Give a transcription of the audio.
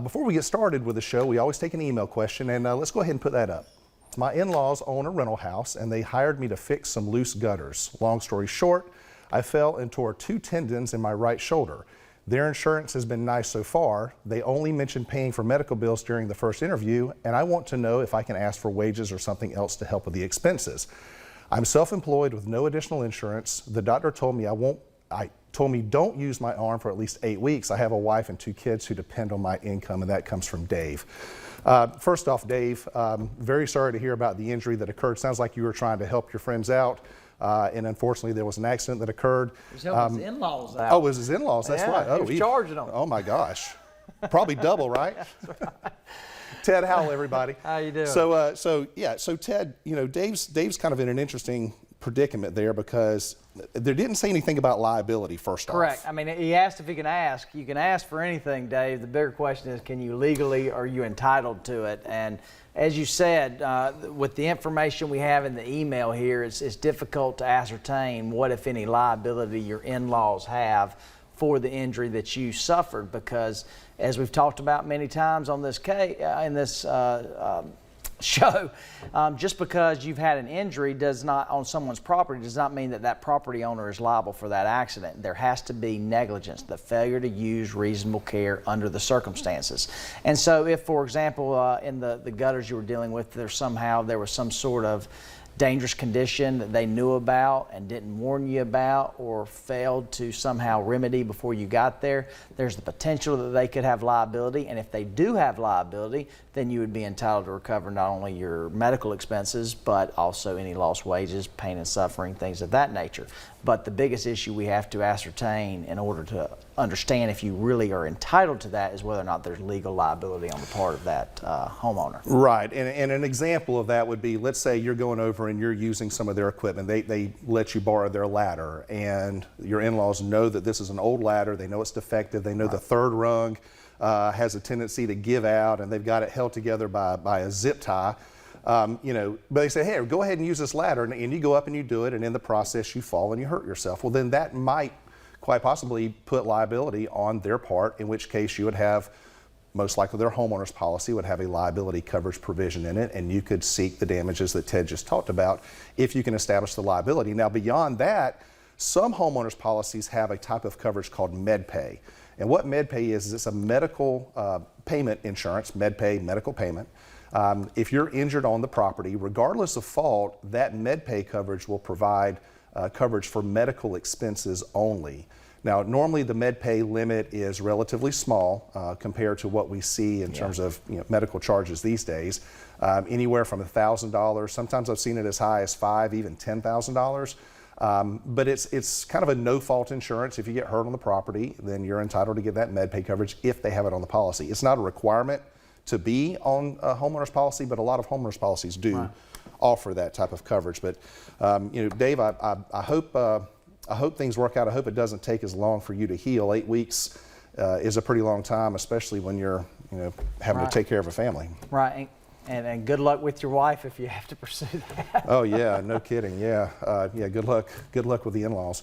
Before we get started with the show, we always take an email question, and let's go ahead and put that up. My in-laws own a rental house, and they hired me to fix some loose gutters. Long story short, I fell and tore 2 tendons in my right shoulder. Their insurance has been nice so far. They only mentioned paying for medical bills during the first interview, and I want to know if I can ask for wages or something else to help with the expenses. I'm self-employed with no additional insurance. The doctor told me told me don't use my arm for at least 8 weeks. I have a wife and 2 kids who depend on my income, and that comes from Dave. First off, Dave, very sorry to hear about the injury that occurred. Sounds like you were trying to help your friends out, and unfortunately there was an accident that occurred. He was helping his in-laws out. Oh, it was his in-laws, that's right. Oh, he was charging them. Oh my gosh, probably double, right? That's right. Ted Howell, everybody. How you doing? So Ted, you know, Dave's kind of in an interesting predicament there because they didn't say anything about liability first off. Correct. I mean, he asked if he can ask. You can ask for anything, Dave. The bigger question is, can you legally, are you entitled to it? And as you said, with the information we have in the email here, it's difficult to ascertain what, if any, liability your in-laws have for the injury that you suffered, because as we've talked about many times on this case, in this show, just because you've had an injury on someone's property does not mean that that property owner is liable for that accident. There has to be negligence, the failure to use reasonable care under the circumstances. And so if, for example, in the gutters you were dealing with, there was some sort of dangerous condition that they knew about and didn't warn you about, or failed to somehow remedy before you got there, there's the potential that they could have liability. And if they do have liability, then you would be entitled to recover not only your medical expenses, but also any lost wages, pain and suffering, things of that nature. But the biggest issue we have to ascertain in order to understand if you really are entitled to that is whether or not there's legal liability on the part of that homeowner. Right, and an example of that would be, let's say you're going over and you're using some of their equipment. They let you borrow their ladder, and your in-laws know that this is an old ladder. They know it's defective. They know Right. The third rung has a tendency to give out, and they've got it held together by a zip tie. You know, but they say, hey, go ahead and use this ladder, and you go up and you do it, and in the process you fall and you hurt yourself. Well, then that might quite possibly put liability on their part, in which case you would have, most likely their homeowner's policy would have a liability coverage provision in it, and you could seek the damages that Ted just talked about if you can establish the liability. Now, beyond that, some homeowners' policies have a type of coverage called MedPay. And what MedPay is it's a medical payment insurance, MedPay, medical payment. If you're injured on the property, regardless of fault, that MedPay coverage will provide coverage for medical expenses only. Now, normally the MedPay limit is relatively small compared to what we see in terms of medical charges these days, anywhere from $1,000. Sometimes I've seen it as high as $5,000, even $10,000. But it's kind of a no-fault insurance. If you get hurt on the property, then you're entitled to get that MedPay coverage if they have it on the policy. It's not a requirement to be on a homeowner's policy, but a lot of homeowners policies do offer that type of coverage. But you know, Dave, I hope things work out. I hope it doesn't take as long for you to heal. 8 weeks is a pretty long time, especially when you're having to take care of a family. Right. And good luck with your wife if you have to pursue that. Oh yeah, no kidding. Yeah, yeah. Good luck with the in-laws.